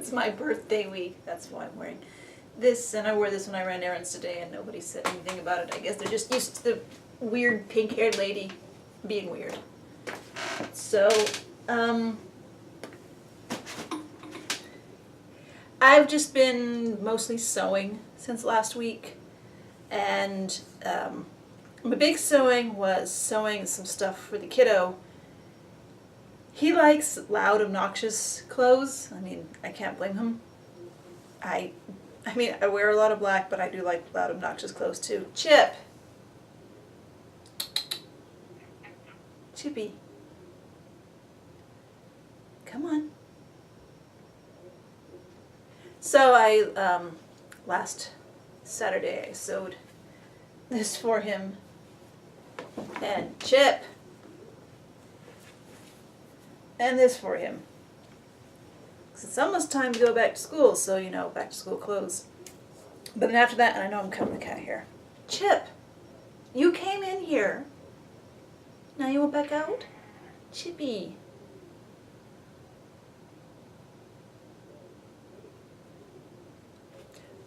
it's my birthday week. That's why I'm wearing this, and I wore this when I ran errands today, and nobody said anything about it. I guess they're just used to the weird pink-haired lady being weird. So, I've just been mostly sewing since last week, and my big sewing was sewing some stuff for the kiddo. He likes loud, obnoxious clothes. I mean, I can't blame him. I wear a lot of black, but I do like loud, obnoxious clothes too. Chip! Chippy. Come on. So last Saturday I sewed this for him. And Chip! And this for him. Because it's almost time to go back to school, so, you know, back to school clothes. But then after that, and I know I'm cutting the cat hair. Chip! You came in here. Now you want back out? Chippy.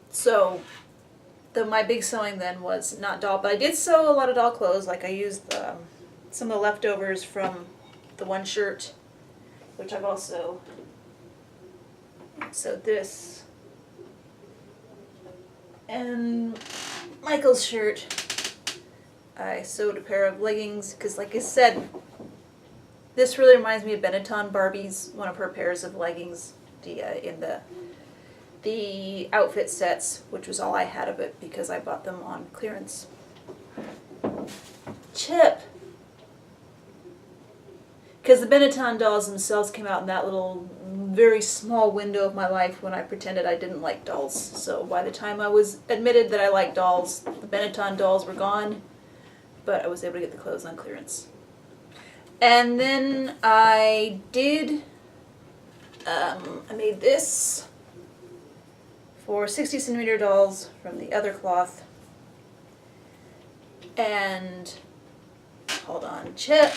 So, my big sewing then was not doll, but I did sew a lot of doll clothes. Like I used some of the leftovers from the one shirt, which I've also sewed this. And Michael's shirt, I sewed a pair of leggings, because like I said, this really reminds me of Benetton Barbie's, one of her pairs of leggings in the outfit sets, which was all I had of it because I bought them on clearance. Chip! Because the Benetton dolls themselves came out in that little, very small window of my life when I pretended I didn't like dolls. So by the time I was admitted that I liked dolls, the Benetton dolls were gone, but I was able to get the clothes on clearance. And then I made this for 60 centimeter dolls from the other cloth. And, hold on, Chip.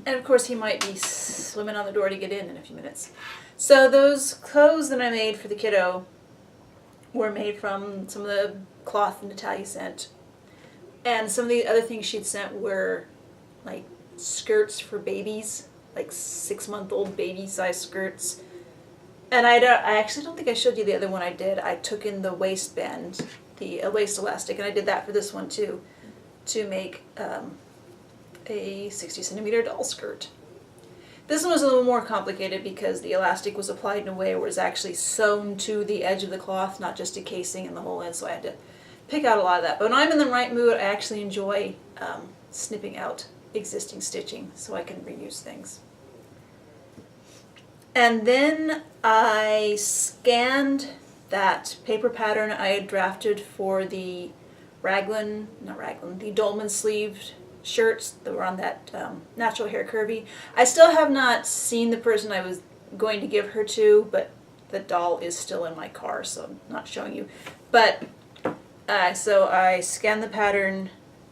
And of course he might be swimming on the door to get in a few minutes. So those clothes that I made for the kiddo were made from some of the cloth Natalia sent. And some of the other things she'd sent were like skirts for babies, like 6-month-old baby size skirts. And I actually don't think I showed you the other one I did. I took in the waistband, the waist elastic, and I did that for this one too, to make a 60 centimeter doll skirt. This one was a little more complicated because the elastic was applied in a way where it's actually sewn to the edge of the cloth, not just a casing in the whole end, so I had to pick out a lot of that. But when I'm in the right mood, I actually enjoy snipping out existing stitching so I can reuse things. And then I scanned that paper pattern I had drafted for the the dolman sleeved shirts that were on that natural hair curvy. I still have not seen the person I was going to give her to, but the doll is still in my car, so I'm not showing you. But so I scanned the pattern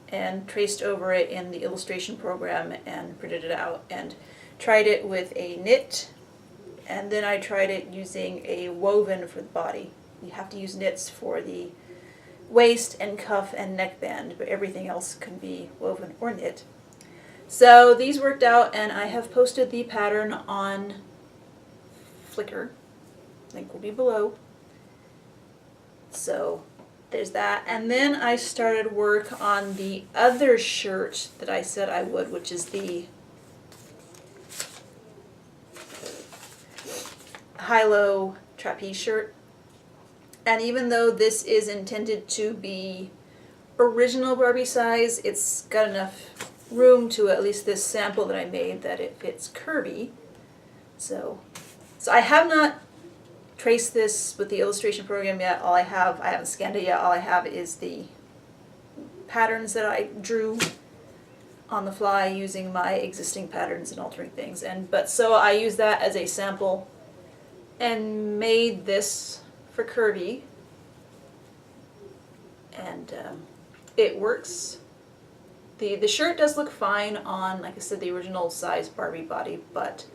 and traced over it in the illustration program and printed it out and tried it with a knit, and then I tried it using a woven for the body. You have to use knits for the waist and cuff and neckband, but everything else can be woven or knit. So these worked out, and I have posted the pattern on Flickr. Link will be below. So there's that. And then I started work on the other shirt that I said I would, which is the high-low trapeze shirt. And even though this is intended to be original Barbie size, it's got enough room to at least this sample that I made that it fits curvy. So I have not traced this with the illustration program yet. I haven't scanned it yet. All I have is the patterns that I drew on the fly using my existing patterns and altering things. So I used that as a sample and made this for curvy, and it works. The shirt does look fine on, like I said, the original size Barbie body, but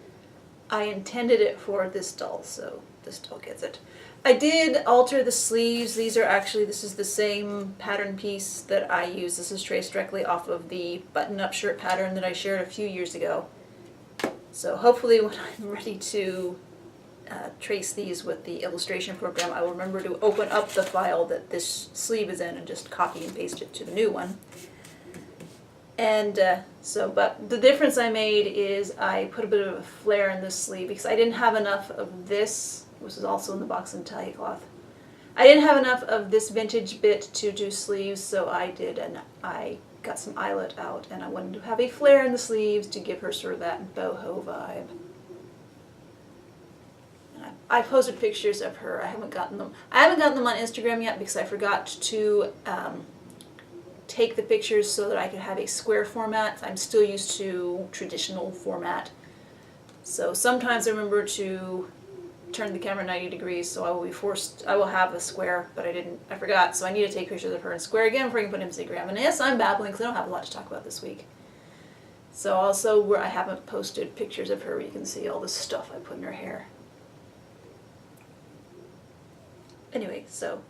I intended it for this doll, so this doll gets it. I did alter the sleeves. These are actually, this is the same pattern piece that I use. This is traced directly off of the button-up shirt pattern that I shared a few years ago. So hopefully when I'm ready to trace these with the illustration program, I will remember to open up the file that this sleeve is in and just copy and paste it to the new one. And but the difference I made is I put a bit of a flare in this sleeve because I didn't have enough of this, which is also in the box and tie cloth. I didn't have enough of this vintage bit to do sleeves, so I did, and I got some eyelet out, and I wanted to have a flare in the sleeves to give her sort of that boho vibe. I posted pictures of her. I haven't gotten them. I haven't gotten them on Instagram yet because I forgot to take the pictures so that I could have a square format. I'm still used to traditional format. So sometimes I remember to turn the camera 90 degrees, so I will have a square, but I forgot, so I need to take pictures of her in square again before I can put it on Instagram. And yes, I'm babbling because I don't have a lot to talk about this week. So also where I haven't posted pictures of her, you can see all the stuff I put in her hair. Anyway, so,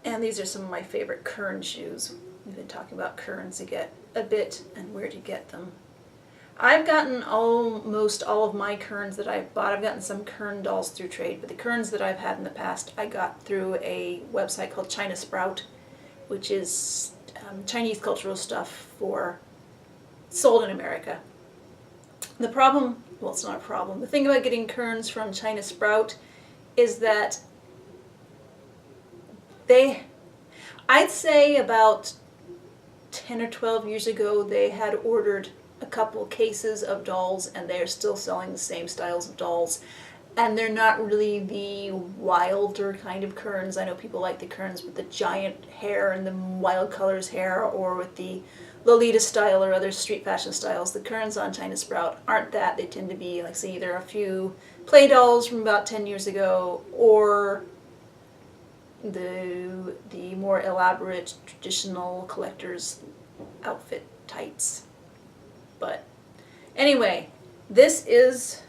and these are some of my favorite Kern shoes. We've been talking about Kerns a bit and where to get them. I've gotten almost all of my Kerns that I've bought. I've gotten some Kern dolls through trade, but the Kerns that I've had in the past I got through a website called China Sprout, which is Chinese cultural stuff sold in America. The problem, well, it's not a problem. The thing about getting Kerns from China Sprout is that I'd say about 10 or 12 years ago, they had ordered a couple cases of dolls, and they're still selling the same styles of dolls. And they're not really the wilder kind of Kerns. I know people like the Kerns with the giant hair and the wild colors hair, or with the Lolita style or other street fashion styles. The Kerns on China Sprout aren't that. They tend to be, like, say, either a few play dolls from about 10 years ago, or the more elaborate traditional collector's outfit tights. But anyway, this is,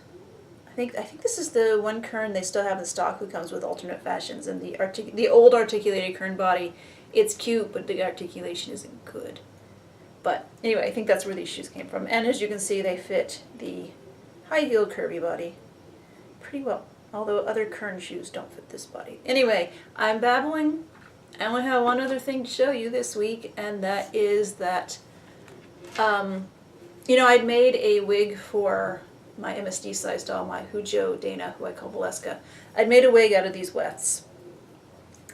I think this is the one Kern they still have in stock who comes with alternate fashions, and the old articulated Kern body. It's cute, but the articulation isn't good. But anyway, I think that's where these shoes came from. And as you can see, they fit the high-heeled curvy body pretty well. Although other Kern shoes don't fit this body. Anyway, I'm babbling. I only have one other thing to show you this week, and that is that, I'd made a wig for my MSD size doll, my Hujo Dana, who I call Valeska. I'd made a wig out of these wefts.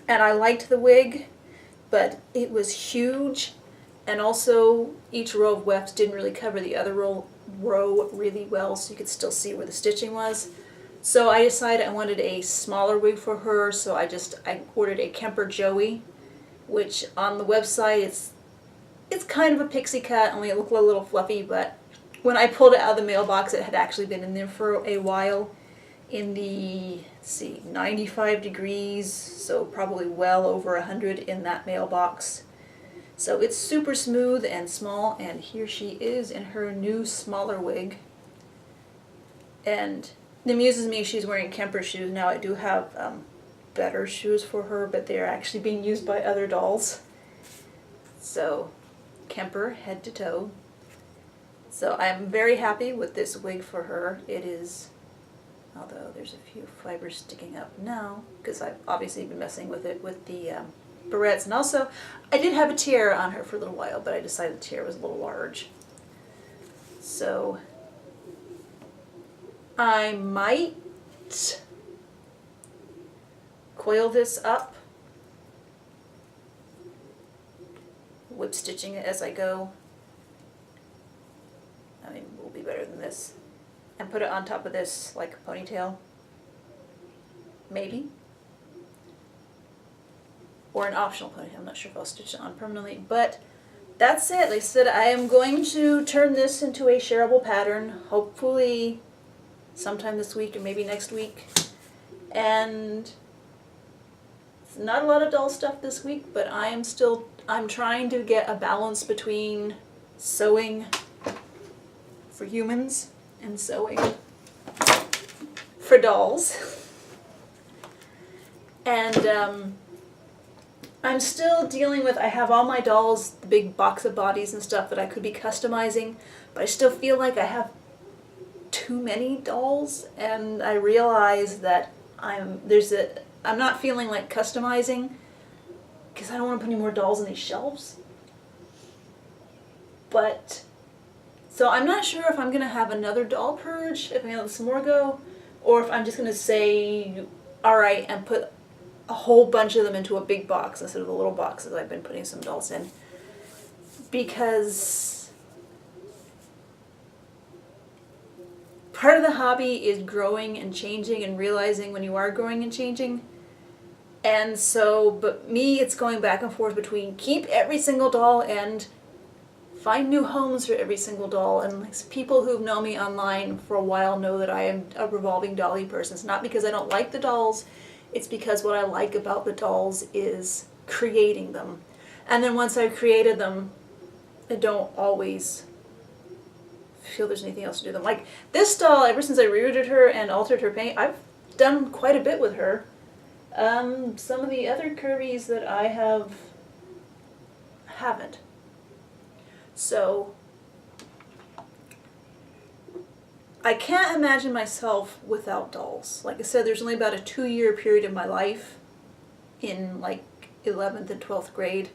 And I liked the wig, but it was huge, and also each row of wefts didn't really cover the other row really well, so you could still see where the stitching was. So I decided I wanted a smaller wig for her, so I ordered a Kemper Joey, which on the website it's kind of a pixie cut, only it looked a little fluffy, but when I pulled it out of the mailbox, it had actually been in there for a while in the, 95 degrees, so probably well over 100 in that mailbox. So it's super smooth and small, and here she is in her new smaller wig. And it amuses me she's wearing Kemper shoes. Now I do have better shoes for her, but they're actually being used by other dolls. So Kemper head to toe. So I'm very happy with this wig for her. It is, although there's a few fibers sticking up now, because I've obviously been messing with it with the barrettes. And also, I did have a tiara on her for a little while, but I decided the tiara was a little large. So I might coil this up, whip stitching it as I go. I mean, it will be better than this. And put it on top of this like a ponytail. Maybe. Or an optional ponytail. I'm not sure if I'll stitch it on permanently. But that's it. Like I said, I am going to turn this into a shareable pattern. Hopefully sometime this week or maybe next week. And it's not a lot of doll stuff this week, but I'm trying to get a balance between sewing for humans and sewing for dolls. And I'm still dealing with, I have all my dolls, the big box of bodies and stuff that I could be customizing, but I still feel like I have too many dolls, and I realize that I'm not feeling like customizing because I don't want to put any more dolls on these shelves. But so I'm not sure if I'm gonna have another doll purge, if I'm gonna let some more go, or if I'm just gonna say, all right, and put a whole bunch of them into a big box instead of the little boxes I've been putting some dolls in. Because part of the hobby is growing and changing and realizing when you are growing and changing. And so, but me, it's going back and forth between keep every single doll and find new homes for every single doll. And like, people who've known me online for a while know that I am a revolving dolly person. It's not because I don't like the dolls, it's because what I like about the dolls is creating them. And then once I've created them, I don't always feel there's anything else to do with them. Like this doll, ever since I rerouted her and altered her paint, I've done quite a bit with her. Some of the other Kirby's that I haven't. So I can't imagine myself without dolls. Like I said, there's only about a 2-year period of my life in like 11th and 12th grade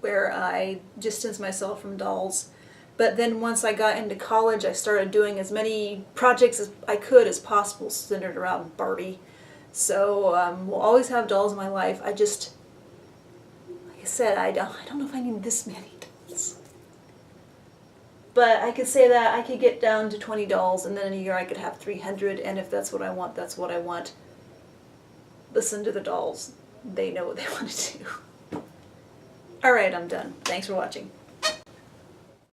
where I distanced myself from dolls. But then once I got into college, I started doing as many projects as I could as possible centered around Barbie. So we'll always have dolls in my life. I just, like I said, I don't know if I need this many dolls. But I could say that I could get down to 20 dolls, and then in a year I could have 300, and if that's what I want, that's what I want. Listen to the dolls. They know what they want to do. Alright, I'm done. Thanks for watching.